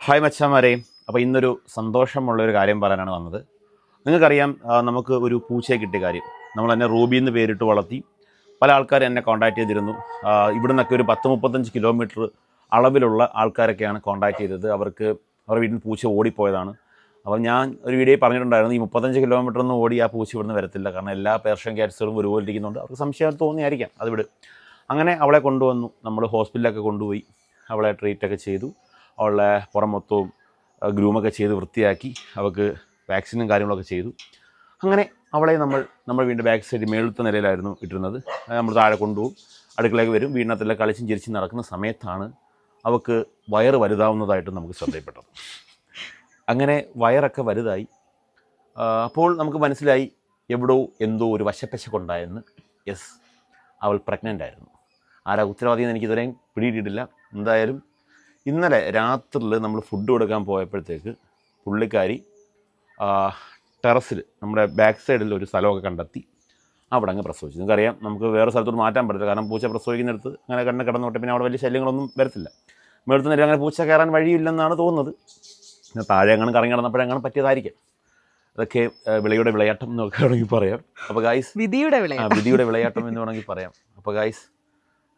Hi മച്ചാമാരെ, അപ്പോൾ ഇന്നൊരു സന്തോഷമുള്ളൊരു കാര്യം പറയാനാണ് വന്നത്. നിങ്ങൾക്കറിയാം, നമുക്ക് ഒരു പൂച്ചയെ കിട്ടിയ കാര്യം. നമ്മൾ തന്നെ റൂബി എന്ന് പേരിട്ട് വളർത്തി. പല ആൾക്കാരും എന്നെ കോൺടാക്ട് ചെയ്തിരുന്നു. ഇവിടെ നിന്നൊക്കെ ഒരു 10-35 കിലോമീറ്റർ അളവിലുള്ള ആൾക്കാരൊക്കെയാണ് കോൺടാക്ട് ചെയ്തത്. അവരുടെ വീട്ടിൽ നിന്ന് പൂച്ച ഓടിപ്പോയതാണ്. അപ്പോൾ ഞാൻ ഒരു വീഡിയോ പറഞ്ഞിട്ടുണ്ടായിരുന്നു, ഈ 35 കിലോമീറ്റർ ഒന്നും ഓടി ആ പൂച്ച ഇവിടുന്ന് വരത്തില്ല, കാരണം എല്ലാ പേർഷ്യൻ ക്യാറ്റ്സുകളും ഒരുപോലെ ഇരിക്കുന്നുണ്ട്. അവർക്ക് സംശയം തോന്നിയായിരിക്കാം അത് വിട്. അങ്ങനെ അവളെ കൊണ്ടുവന്നു, നമ്മൾ ഹോസ്പിറ്റലിലൊക്കെ കൊണ്ടുപോയി അവളെ ട്രീറ്റൊക്കെ ചെയ്തു. അവളുടെ പുറം മൊത്തവും ഗ്രൂമൊക്കെ ചെയ്ത് വൃത്തിയാക്കി അവൾക്ക് വാക്സിനും കാര്യങ്ങളൊക്കെ ചെയ്തു. അങ്ങനെ അവളെ നമ്മൾ വീണ്ടും ബാക്ക് സൈഡ് മേളത്തെ നിലയിലായിരുന്നു ഇട്ടിരുന്നത്. നമ്മൾ താഴെ കൊണ്ടുപോകും, അടുക്കളയ്ക്ക് വരും, വീടിനകത്തെല്ലാം കളിച്ചും ചിരിച്ചും നടക്കുന്ന സമയത്താണ് അവൾക്ക് വയറ് വലുതാവുന്നതായിട്ട് നമുക്ക് ശ്രദ്ധയിൽപ്പെട്ടത്. അങ്ങനെ വയറൊക്കെ വലുതായി. അപ്പോൾ നമുക്ക് മനസ്സിലായി എവിടോ എന്തോ ഒരു വശപ്പശക്കുണ്ടായെന്ന്. യെസ്, അവൾ പ്രഗ്നൻ്റ് ആയിരുന്നു. ആരാ ഉത്തരവാദിയെന്ന് എനിക്കിതുവരെയും പിടിയിട്ടിട്ടില്ല. എന്തായാലും ഇന്നലെ രാത്രിയിൽ നമ്മൾ ഫുഡ് കൊടുക്കാൻ പോയപ്പോഴത്തേക്ക് പുള്ളിക്കാരി ടെറസിൽ നമ്മുടെ ബാക്ക് സൈഡിൽ ഒരു സ്ഥലമൊക്കെ കണ്ടെത്തി അവിടെ അങ്ങ് പ്രസവിച്ചു. നിങ്ങൾക്കറിയാം, നമുക്ക് വേറെ സ്ഥലത്തോട്ട് മാറ്റാൻ പറ്റില്ല, കാരണം പൂച്ച പ്രസവിക്കുന്നിടത്ത് അങ്ങനെ കിടന്നോട്ടെ, പിന്നെ അവിടെ വലിയ ശല്യങ്ങളൊന്നും വരത്തില്ല. മേളത്ത് നേരം അങ്ങനെ പൂച്ച കയറാൻ വഴിയില്ലെന്നാണ് തോന്നുന്നത്. പിന്നെ താഴെ അങ്ങനെ കറങ്ങി കിടന്നപ്പോഴങ്ങനെ പറ്റിയതായിരിക്കും. അതൊക്കെ വിളയുടെ വിളയാട്ടം എന്നൊക്കെ വേണമെങ്കിൽ പറയാം. അപ്പോൾ ഗായ്സ്, വിധിയുടെ വിളയാട്ടം എന്ന് വേണമെങ്കിൽ പറയാം. അപ്പോൾ ഗായ്സ്,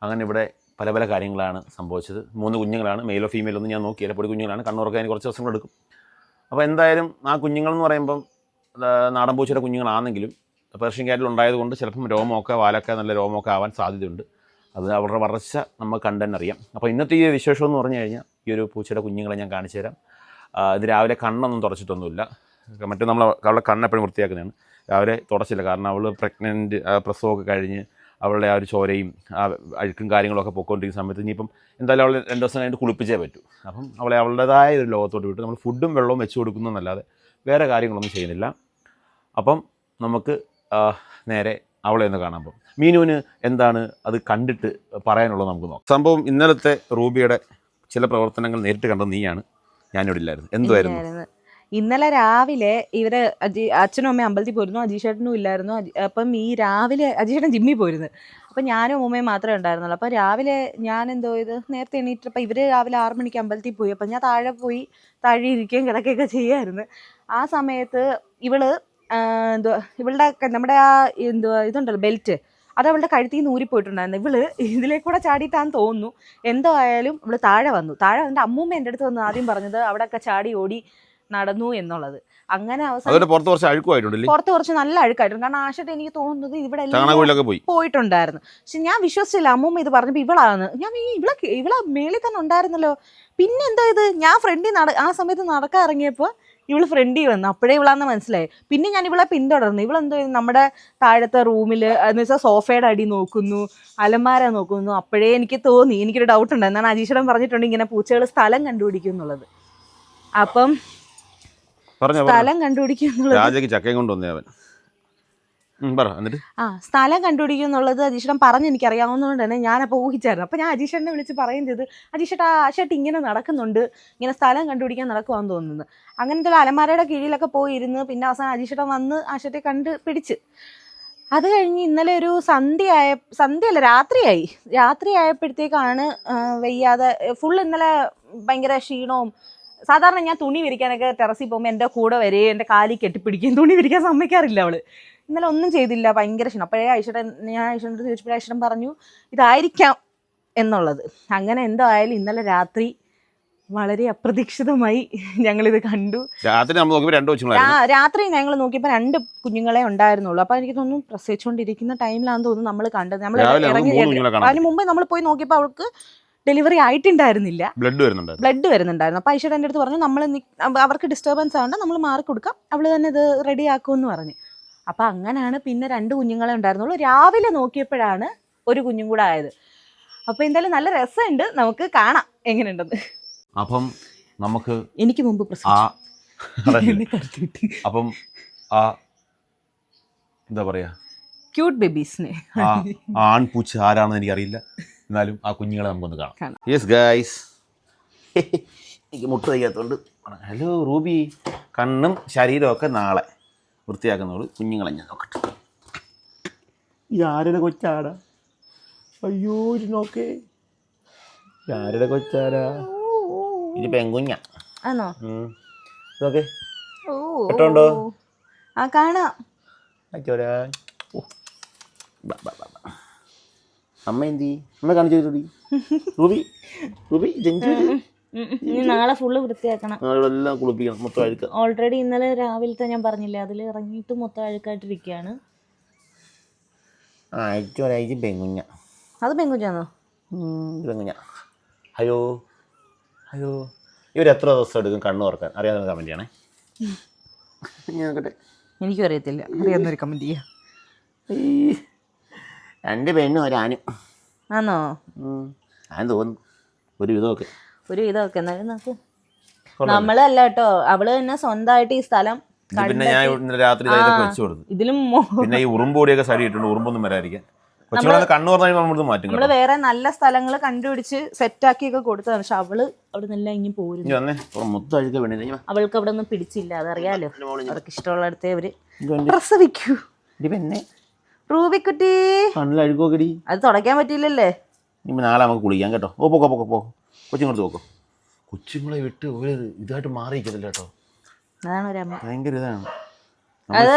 അങ്ങനെ ഇവിടെ പല പല കാര്യങ്ങളാണ് സംഭവിച്ചത്. 3 കുഞ്ഞുങ്ങളാണ്, മെയിലോ ഫീമെയിലോ ഒന്നും ഞാൻ നോക്കിയില്ല. പൊടി കുഞ്ഞുങ്ങളാണ്, കണ്ണുറക്കാൻ കുറച്ച് ദിവസങ്ങളെടുക്കും. അപ്പോൾ എന്തായാലും ആ കുഞ്ഞുങ്ങളെന്ന് പറയുമ്പം നാടൻ പൂച്ചയുടെ കുഞ്ഞുങ്ങളാണെങ്കിലും പേർഷ്യൻ ക്യാറ്റിലുണ്ടായതുകൊണ്ട് ചിലപ്പം രോമമൊക്കെ വാലൊക്കെ നല്ല രോമമൊക്കെ ആവാൻ സാധ്യതയുണ്ട്. അത് അവരുടെ വളർച്ച നമുക്ക് കണ്ടെന്നറിയാം. അപ്പോൾ ഇന്നത്തെ ഈ വിശേഷം എന്ന് പറഞ്ഞു കഴിഞ്ഞാൽ, ഈ ഒരു പൂച്ചയുടെ കുഞ്ഞുങ്ങളെ ഞാൻ കാണിച്ചു തരാം. ഇത് രാവിലെ കണ്ണൊന്നും തുടച്ചിട്ടൊന്നുമില്ല. മറ്റേ അവളുടെ കണ്ണെപ്പോഴും വൃത്തിയാക്കുന്നതാണ്. രാവിലെ തുടച്ചില്ല, കാരണം അവൾ പ്രഗ്നൻ്റ് പ്രസവമൊക്കെ കഴിഞ്ഞ് അവളുടെ ആ ഒരു ചോരയും ആ അഴുക്കും കാര്യങ്ങളൊക്കെ പൊയ്ക്കൊണ്ടിരിക്കുന്ന സമയത്ത് ഇനിയിപ്പം എന്തായാലും അവൾ 2 ദിവസം കഴിഞ്ഞിട്ട് കുളിപ്പിച്ചേ പറ്റൂ. അപ്പം അവളെ അവളുടേതായ ഒരു ലോകത്തോട്ട് വിട്ട് നമ്മൾ ഫുഡും വെള്ളവും വെച്ച് കൊടുക്കുന്നതെന്നല്ലാതെ വേറെ കാര്യങ്ങളൊന്നും ചെയ്യുന്നില്ല. അപ്പം നമുക്ക് നേരെ അവളെ ഒന്ന് കാണാൻ പോകും. മീനുവിന് എന്താണ് അത് കണ്ടിട്ട് പറയാനുള്ളത് നമുക്ക് നോക്കാം. സംഭവം ഇന്നലത്തെ റൂബിയുടെ ചില പ്രവർത്തനങ്ങൾ നേരിട്ട് കണ്ടത് നീയാണ്, ഞാനിവിടെ ഇല്ലായിരുന്നു. എന്തുവായിരുന്നു? ഇന്നലെ രാവിലെ ഇവര് അച്ഛനും അമ്മയും അമ്പലത്തിൽ പോയിരുന്നു, അജീഷേട്ടനും ഇല്ലായിരുന്നു. അപ്പം ഈ രാവിലെ അജീഷേട്ടൻ ജിമ്മിൽ പോയിരുന്നു. അപ്പം ഞാനും അമ്മയും മാത്രമേ ഉണ്ടായിരുന്നുള്ളൂ. അപ്പം രാവിലെ ഞാൻ എന്തോ ഇത് നേരത്തെ എണീറ്റപ്പോൾ ഇവർ രാവിലെ 6 മണിക്ക് അമ്പലത്തിൽ പോയി. അപ്പം ഞാൻ താഴെ ഇരിക്കുകയും കിടക്കുകയൊക്കെ ചെയ്യുമായിരുന്നു. ആ സമയത്ത് ഇവളുടെ നമ്മുടെ ആ ഇതുണ്ടല്ലോ ബെൽറ്റ്, അത് അവളുടെ കഴുത്തിൽ നിന്ന് ഊരിപ്പോയിട്ടുണ്ടായിരുന്നു. ഇവള് ഇതിലേക്കൂടെ ചാടിയിട്ടാന്ന് തോന്നുന്നു. എന്തോ ആയാലും ഇവള് താഴെ വന്നിട്ട് അമ്മൂമ്മ എൻ്റെ അടുത്ത് വന്ന് ആദ്യം പറഞ്ഞത് അവിടെയൊക്കെ ചാടി ഓടി നടന്നു എന്നുള്ളത്. അങ്ങനെ അവസാനം പുറത്ത് കുറച്ച് നല്ല അഴുക്കായിട്ടുണ്ട്. കാരണം ആശട്ട് എനിക്ക് തോന്നുന്നത് ഇവിടെ എല്ലാം പോയിട്ടുണ്ടായിരുന്നു. പക്ഷെ ഞാൻ വിശ്വസിച്ചില്ല. അമ്മൂമ്മ ഇത് പറഞ്ഞപ്പോൾ ഇവളാണ്. ഞാൻ ഇവളെ മേളിൽ തന്നെ ഉണ്ടായിരുന്നല്ലോ. പിന്നെ എന്താ ഇത്, ഞാൻ ആ സമയത്ത് നടക്കാൻ ഇറങ്ങിയപ്പോൾ ഇവള് ഫ്രണ്ടിൽ വന്നു. അപ്പോഴേ ഇവളാന്ന് മനസ്സിലായി. പിന്നെ ഞാൻ ഇവളെ പിന്തുടർന്നു. ഇവളെന്തോ നമ്മുടെ താഴത്തെ റൂമിൽ എന്ന് വെച്ചാൽ സോഫയുടെ അടി നോക്കുന്നു, അലമാര നോക്കുന്നു. അപ്പോഴേ എനിക്ക് തോന്നി, എനിക്കൊരു ഡൗട്ട് ഉണ്ടായിരുന്നു. ഞാൻ അജീഷടൻ പറഞ്ഞിട്ടുണ്ട് ഇങ്ങനെ പൂച്ചകൾ സ്ഥലം കണ്ടുപിടിക്കും എന്നുള്ളത്. അപ്പം സ്ഥലം കണ്ടുപിടിക്കും എന്നുള്ളത് അജീഷേട്ടൻ പറഞ്ഞ് എനിക്കറിയാവുന്നതുകൊണ്ട് തന്നെ ഞാനപ്പോൾ ഊഹിച്ചായിരുന്നു. അപ്പം ഞാൻ അജീഷേട്ടനെ വിളിച്ച് പറയും ചെയ്ത്, ആശേട്ട് ഇങ്ങനെ നടക്കുന്നുണ്ട്, ഇങ്ങനെ സ്ഥലം കണ്ടുപിടിക്കാൻ നടക്കുവാന്ന് തോന്നുന്നത്. അങ്ങനത്തെ അലമാരയുടെ കീഴിലൊക്കെ പോയിരുന്ന് പിന്നെ അവസാനം അജീഷേട്ടൻ വന്ന് ആശേട്ടെ കണ്ട് പിടിച്ച്. അത് കഴിഞ്ഞ് ഇന്നലെ ഒരു രാത്രിയായപ്പോഴത്തേക്കാണ് വയ്യാതെ ഇന്നലെ ഭയങ്കര ക്ഷീണവും. സാധാരണ ഞാൻ തുണി വിരിക്കാനൊക്കെ ടെറസിൽ പോകുമ്പോൾ എൻ്റെ കൂടെ വരികയും എൻ്റെ കാലിൽ കെട്ടിപ്പിടിക്കുകയും തുണി വിരിക്കാൻ സമ്മതിക്കാറില്ല അവള്. ഇന്നലെ ഒന്നും ചെയ്തില്ല, ഭയങ്കര ക്ഷീണം. അപ്പോഴേ ഞാൻ ഐശ്വരൻ്റെ ചോദിച്ചപ്പോഴേ ഐശ്വരൻ പറഞ്ഞു ഇതായിരിക്കാം എന്നുള്ളത്. അങ്ങനെ എന്തോ ആയാലും ഇന്നലെ രാത്രി വളരെ അപ്രതീക്ഷിതമായി ഞങ്ങളിത് കണ്ടു. രാത്രി ഞങ്ങൾ നോക്കിയപ്പോൾ 2 കുഞ്ഞുങ്ങളെ ഉണ്ടായിരുന്നുള്ളൂ. അപ്പോൾ എനിക്ക് തോന്നുന്നു പ്രസവിച്ചുകൊണ്ടിരിക്കുന്ന ടൈമിലാണെന്ന് തോന്നുന്നു നമ്മൾ കണ്ടത്. നമ്മൾ അതിന് മുമ്പ് നമ്മൾ പോയി നോക്കിയപ്പോൾ അവൾക്ക് ഡെലിവറി ആയിട്ടുണ്ടായിരുന്നില്ല, ബ്ലഡ് വരുന്നുണ്ടായിരുന്നു. അപ്പോൾ ഐശ്വര്യ എൻ്റെ അടുത്ത് പറഞ്ഞു അവർക്ക് ഡിസ്റ്റർബൻസ് ആവണ്ട, നമ്മൾ മാറി കൊടുക്കാം, അവൾ തന്നെ ഇത് റെഡി ആക്കുമെന്ന് പറഞ്ഞു. അപ്പം അങ്ങനെയാണ് പിന്നെ 2 കുഞ്ഞുങ്ങളെ ഉണ്ടായിരുന്നുള്ളൂ. രാവിലെ നോക്കിയപ്പോഴാണ് ഒരു കുഞ്ഞും കൂടെ ആയത്. അപ്പോൾ എന്തായാലും നല്ല രസമുണ്ട്, നമുക്ക് കാണാം എങ്ങനെയുണ്ടെന്ന്. അപ്പം നമുക്ക് എനിക്ക് മുമ്പ് അപ്പം എന്താ പറയാ, ക്യൂട്ട് ബേബീസിനെ ആൺപൂച്ച ആരാണെന്ന് എനിക്കറിയില്ല, എന്നാലും ആ കുഞ്ഞുങ്ങളെ നമുക്കൊന്ന് കാണാം. യെസ് ഗൈസ്, എനിക്ക് മുട്ട തയ്യാത്തോണ്ട്. ഹലോ റൂബി, കണ്ണും ശരീരമൊക്കെ നാളെ വൃത്തിയാക്കുന്നോളൂ. കുഞ്ഞുങ്ങളെ ഞാൻ നോക്കട്ടെ. ഇതാരുടെ കൊച്ചാടാ? അയ്യോ ഇത് നോക്കേ, ആരുടെ കൊച്ചാരാ? ഇത് പെങ്കുഞ്ഞ. ആണോ? ഇതൊക്കെ ഓ കേട്ടോണ്ടോ? ആ കാണാം. അച്ചോരാ. അമ്മ എന്തി? അമ്മ കാണിച്ചു റൂബി. റൂബി ജഞ്ചു ഇനി നാളെ ഫുള്ള് വൃത്തിയാക്കണം. എല്ലാം കുളിപ്പിക്കണം, മൊത്തം അഴുക്ക. ഓൾറെഡി ഇന്നലെ രാവിലത്തെ ഞാൻ പറഞ്ഞില്ലേ, അതിൽ ഇറങ്ങിയിട്ട് മൊത്തം അഴുക്കായിട്ടിരിക്കുകയാണ്. അയച്ചോരാഴ്ച പെങ്കുഞ്ഞ. അത് പെങ്കുഞ്ഞാണോ? പെങ്കുഞ്ഞ. അയ്യോ അയ്യോ, ഇവർ എത്ര ദിവസം എടുക്കും കണ്ണു തുറക്കാൻ? അറിയാവുന്ന കമൻറ്റ് ചെയ്യണേ. എനിക്കും അറിയത്തില്ല, അറിയാവുന്നൊരു കമൻറ്റ് ചെയ്യാം. 2 പെണ്ണും ഒരാനും. ആണോ? ഞാൻ തോന്നുന്നു ഒരു വിധമൊക്കെ. ഒരു വിധമൊക്കെ എന്നാലും നോക്ക്. നമ്മളല്ല കേട്ടോ, അവള് തന്നെ സ്വന്തമായിട്ട് ഈ സ്ഥലം. പിന്നെ ഞാൻ ഇന്നലെ രാത്രി ഇതൊക്കെ വെച്ചു കൊടുത്തു. ഇതിലും പിന്നെ ഈ ഉറുമ്പൊടിയൊക്കെ സരി ഇട്ടുണ്ട്, ഉറുമ്പൊന്നും വരാതിരിക്കാൻ. കൊച്ചുങ്ങളെ കണ്ണു പറഞ്ഞാൽ നമ്മൾ മാറ്റും. നമ്മള് വേറെ നല്ല സ്ഥലങ്ങൾ കണ്ടുപിടിച്ച് സെറ്റാക്കിയൊക്കെ കൊടുത്തതാണ്. പക്ഷെ അവള് അവിടെ നിന്നെല്ലാം ഇനി പോരും. മൊത്തം അഴുക്ക വേണ്ടി അവൾക്ക് അവിടെ ഒന്നും പിടിച്ചില്ല, അതറിയാലോ. അവർക്ക് ഇഷ്ടമുള്ള അടുത്തേ അവര് പ്രസവിക്കൂ. പിന്നെ റൂബിക്കുട്ടി കണ്ണിൽ അഴുക്കൊക്കെടി. അത് തുടയ്ക്കാൻ പറ്റിയില്ലല്ലേ. ഇനി നാളെ നമുക്ക് കുളിക്കാം കേട്ടോ. ഓ പോക്കോ പോക്കോ പോ. കൊച്ചുങ്ങളടുത്ത് പോക്കോ. കൊച്ചുങ്ങളെ വിട്ട് ഒരു ഇതായിട്ട് മാറിയിരിക്കത്തില്ല കേട്ടോ. അതാണ് ഒരു അമ്മ. ഭയങ്കര ഇതാണ്. അത്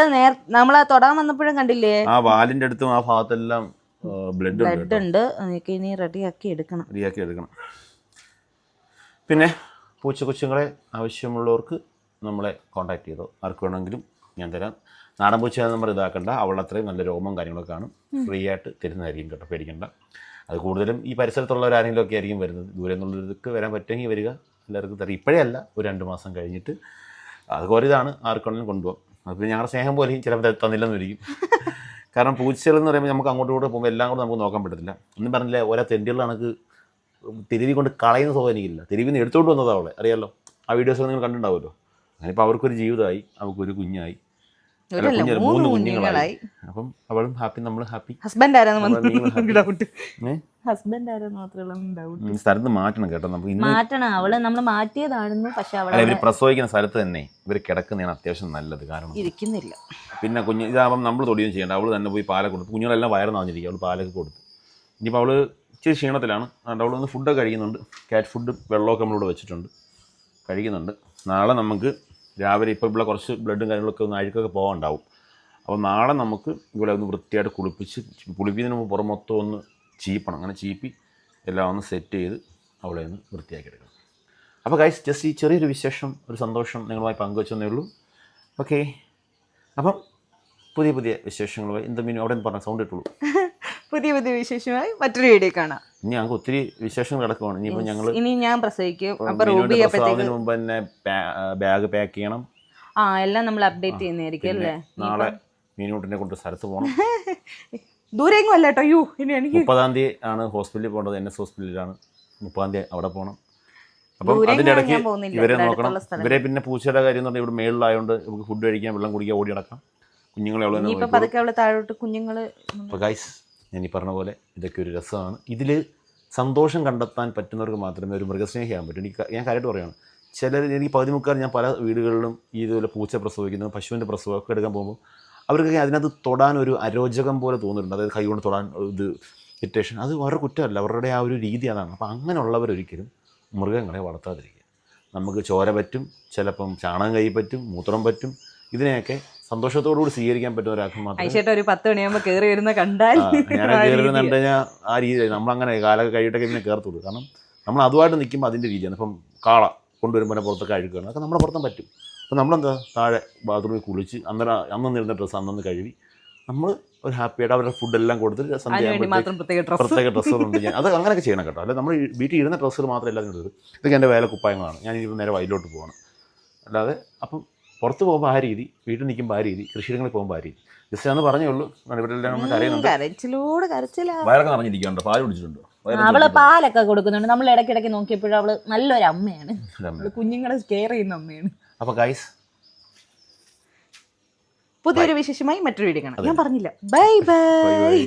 നമ്മളെ തൊടാൻ വന്നപ്പോഴും കണ്ടില്ലേ, ആ വാലിന്റെ അടുത്തും ആ ഭാഗത്തെല്ലാം ബ്ലഡ് ഉണ്ട്. അതൊക്കെ ഇനി റെഡിയാക്കി എടുക്കണം. പിന്നെ പൂച്ചക്കൊച്ചുങ്ങളെ ആവശ്യമുള്ളവർക്ക് നമ്മളെ കോൺടാക്ട് ചെയ്തോ. ആർക്ക് വേണമെങ്കിലും ഞാൻ തരാം. നാടൻ പൂച്ച നമ്പർ ഇതാക്കണ്ട, അവളത്രയും നല്ല രോമം കാര്യങ്ങളൊക്കെ കാണും. ഫ്രീ ആയിട്ട് തരുന്നതായിരിക്കും കേട്ടോ, പേടിക്കണ്ട. അത് കൂടുതലും ഈ പരിസരത്തുള്ളവരാരെങ്കിലും ഒക്കെ ആയിരിക്കും വരുന്നത്. ദൂരെ നിന്നുള്ളവർക്ക് വരാൻ പറ്റുമെങ്കിൽ വരിക, എല്ലാവർക്കും തരും. ഇപ്പോഴേ അല്ല, ഒരു 2 മാസം കഴിഞ്ഞിട്ട്. അത് കുറേതാണ്, ആർക്കാണെങ്കിലും കൊണ്ടുപോകാം. അത് ഞങ്ങളുടെ സ്നേഹം പോലെയും ചിലപ്പോൾ തന്നില്ലെന്ന് വരിക്കും. കാരണം പൂച്ചകളെന്ന് പറയുമ്പോൾ നമുക്ക് അങ്ങോട്ടും കൂടെ പോകുമ്പോൾ എല്ലാം കൂടെ നമുക്ക് നോക്കാൻ പറ്റത്തില്ല. ഒന്നും പറഞ്ഞില്ല, ഓരോ തെണ്ടികളിൽ കണക്ക് തെരുവി കൊണ്ട് കളയുന്ന സ്വഭാവം എനിക്കില്ല. തെരുവിൽ നിന്ന് എടുത്തുകൊണ്ട് വന്നതാണ് അവളെ, അറിയാമല്ലോ. ആ വീഡിയോസ് നിങ്ങൾ കണ്ടിട്ടുണ്ടാവുമല്ലോ. അങ്ങനെ ഇപ്പോൾ അവർക്കൊരു ജീവിതമായി, അവർക്കൊരു കുഞ്ഞായി, 3 കുഞ്ഞുങ്ങളായി. അപ്പം അവളും ഹാപ്പി, നമ്മളും ഹാപ്പി. ഹസ്ബൻഡ് സ്ഥലത്ത് മാറ്റണം കേട്ടോ. നമുക്ക് മാറ്റണം. അവള് നമ്മൾ മാറ്റിയതാണെന്ന്. പക്ഷെ ഇവർ പ്രസവിക്കുന്ന സ്ഥലത്ത് തന്നെ ഇവർ കിടക്കുന്നതാണ് അത്യാവശ്യം നല്ലത്. കാരണം ഇരിക്കുന്നില്ല. പിന്നെ കുഞ്ഞ് ഇതാകുമ്പം നമ്മൾ തൊടിയും ചെയ്യേണ്ട. അവള് തന്നെ പോയി പാലൊക്കെ കൊടുത്തു. കുഞ്ഞുങ്ങളെല്ലാം വയറ് നിറഞ്ഞിരിക്കും. അവൾ പാലൊക്കെ കൊടുത്തു. ഇനിയിപ്പോൾ അവള് ഇച്ചിരി ക്ഷീണത്തിലാണ്. അതുകൊണ്ട് അവളൊന്ന് ഫുഡൊക്കെ കഴിക്കുന്നുണ്ട്. കാറ്റ് ഫുഡ്, വെള്ളമൊക്കെ നമ്മളിവിടെ വെച്ചിട്ടുണ്ട്, കഴിക്കുന്നുണ്ട്. നാളെ നമുക്ക് രാവിലെ ഇപ്പോൾ ഇവിടെ കുറച്ച് ബ്ലഡും കാര്യങ്ങളൊക്കെ ഒന്ന് അഴുക്കൊക്കെ പോകാനുണ്ടാവും. അപ്പോൾ നാളെ നമുക്ക് ഇവിടെ ഒന്ന് വൃത്തിയായിട്ട് കുളിപ്പിക്കുന്നതിന് മുമ്പ് പുറം മൊത്തം ഒന്ന് ചീപ്പണം. അങ്ങനെ ചീപ്പി എല്ലാം ഒന്ന് സെറ്റ് ചെയ്ത് അവളെ ഒന്ന് വൃത്തിയാക്കി എടുക്കണം. അപ്പോൾ ഗൈസ്, ജസ്റ്റ് ഈ ചെറിയൊരു വിശേഷം, ഒരു സന്തോഷം നിങ്ങളുമായി പങ്കുവെച്ചെന്നേ ഉള്ളൂ. ഓക്കെ, അപ്പം പുതിയ വിശേഷങ്ങളുമായി എന്താ മീനും അവിടെ പറഞ്ഞ സൗണ്ട് ഇട്ടുള്ളൂ. പുതിയ വിശേഷമായി മറ്റൊരു വീഡിയോ കാണാം. ഇനി ഞങ്ങൾക്ക് ഒത്തിരി വിശേഷങ്ങൾ കിടക്കുവാണ്. ഇനിയിപ്പോൾ ഞങ്ങൾ ഞാൻ പ്രസവിക്കും. പ്രസവത്തിന് മുമ്പ് തന്നെ ബാഗ് പാക്ക് ചെയ്യണം. എല്ലാം നമ്മൾ അപ്ഡേറ്റ് ചെയ്യുന്നതായിരിക്കും അല്ലേ. നാളെ മീനൂട്ടിനെ കൊണ്ട് സ്ഥലത്ത് പോകണം. ദൂരെയെങ്കിലും അല്ല കേട്ടോ. 30-ാം തീയതി ആണ് ഹോസ്പിറ്റലിൽ പോകേണ്ടത്. NS ഹോസ്പിറ്റലിലാണ്. 30-ാം തീയതി അവിടെ പോകണം. അപ്പം അതിൻ്റെ ഇടയ്ക്ക് ഇവരെ നോക്കണം. ഇവരെ പിന്നെ പൂച്ചയുടെ കാര്യം എന്ന് പറഞ്ഞാൽ ഇവിടെ മേളിലായതുകൊണ്ട് നമുക്ക് ഫുഡ് കഴിക്കാൻ, വെള്ളം കുടിക്കാൻ, ഓടി നടക്കാം. കുഞ്ഞുങ്ങളെ അപ്പോൾ ഗൈസ്, ഞാൻ ഈ പറഞ്ഞ പോലെ ഇതൊക്കെ ഒരു രസമാണ്. ഇതിൽ സന്തോഷം കണ്ടെത്താൻ പറ്റുന്നവർക്ക് മാത്രമേ ഒരു മൃഗസ്നേഹിയാകാൻ പറ്റൂ. ഞാൻ കാര്യമായിട്ട് പറയുകയാണ്. എനിക്ക് 10 ഞാൻ പല വീടുകളിലും ഇതുപോലെ പൂച്ച പ്രസവിക്കുന്നു, പശുവിൻ്റെ പ്രസവമൊക്കെ എടുക്കാൻ പോകുമ്പോൾ അവർക്കൊക്കെ അതിനകത്ത് തൊടാൻ ഒരു അരോചകം പോലെ തോന്നിയിട്ടുണ്ട്. അതായത് കൈ കൊണ്ട് തൊടാൻ ഇത് ഇറിറ്റേഷൻ. അത് അവരുടെ കുറ്റമല്ല, അവരുടെ ആ ഒരു രീതി അതാണ്. അപ്പോൾ അങ്ങനെയുള്ളവരൊരിക്കലും മൃഗങ്ങളെ വളർത്താതിരിക്കുക. നമുക്ക് ചോര പറ്റും, ചിലപ്പം ചാണകം കൈ പറ്റും, മൂത്രം പറ്റും. ഇതിനെയൊക്കെ സന്തോഷത്തോടുകൂടി സ്വീകരിക്കാൻ പറ്റുന്ന ഒരാൾക്ക് മാത്രമേ. ഒരു 10 മണിയാകുമ്പോൾ കയറി വരുന്ന കണ്ടാൽ ഞാൻ കയറി വരുന്നുണ്ട് കഴിഞ്ഞാൽ ആ രീതി നമ്മളങ്ങനെ കാലൊക്കെ കഴിയിട്ടൊക്കെ ഇതിനെ കയറത്തുള്ളൂ. കാരണം നമ്മൾ അതുമായിട്ട് നിൽക്കുമ്പോൾ അതിൻ്റെ രീതിയാണ്. ഇപ്പം കാള കൊണ്ടുവരുമ്പോൾ പുറത്തൊക്കെ അഴുക്കുകയാണ്, അതൊക്കെ നമ്മുടെ പുറത്തും പറ്റും. അപ്പോൾ നമ്മളെന്താ താഴെ ബാത്റൂമിൽ കുളിച്ച് അന്ന് ഇരുന്ന ഡ്രസ്സ് അന്നന്ന് കഴുകി നമ്മൾ ഒരു ഹാപ്പിയായിട്ട് അവരുടെ ഫുഡെല്ലാം കൊടുത്തിട്ട് സന്ധ്യ പ്രത്യേക ഡ്രസ്സുകളുണ്ട്. അത് അങ്ങനെയൊക്കെ ചെയ്യണം കേട്ടോ. അല്ലാതെ നമ്മൾ വീട്ടിൽ ഇരുന്ന ഡ്രസ്സുകൾ മാത്രം എല്ലാം ഇടുന്നത്. ഇതൊക്കെ എൻ്റെ വേല കുപ്പായങ്ങളാണ്. ഞാൻ ഇനിയിപ്പോൾ നേരെ വയലിലോട്ട് പോകണം. അല്ലാതെ അപ്പം പുറത്ത് പോകുമ്പോൾ ആ രീതി, വീട്ടിൽ നിൽക്കുമ്പോൾ ആ രീതി, കൃഷിയിടങ്ങളിൽ പോകുമ്പോൾ ആ രീതി. ജസ്റ്റ് അന്ന് പറഞ്ഞേ ഉള്ളൂ. ഇവരെല്ലാം നമ്മൾ കരയുന്നുണ്ട്. വയറൊക്കെ നിറഞ്ഞിരിക്കുന്നുണ്ട്. പാല് കുടിച്ചിട്ടുണ്ട്. അവള് പാലൊക്കെ കൊടുക്കുന്നുണ്ട്. നമ്മൾ ഇടയ്ക്കിടയ്ക്ക് നോക്കിയപ്പോഴും അവള് നല്ലൊരു അമ്മയാണ്. കുഞ്ഞുങ്ങളെ കെയർ ചെയ്യുന്ന അമ്മയാണ്. അപ്പോൾ ഗൈസ്, പുതിയൊരു വിശേഷമായി മറ്റൊരു വീഡിയോ കാണാം. ഞാൻ പറഞ്ഞില്ല. Bye bye.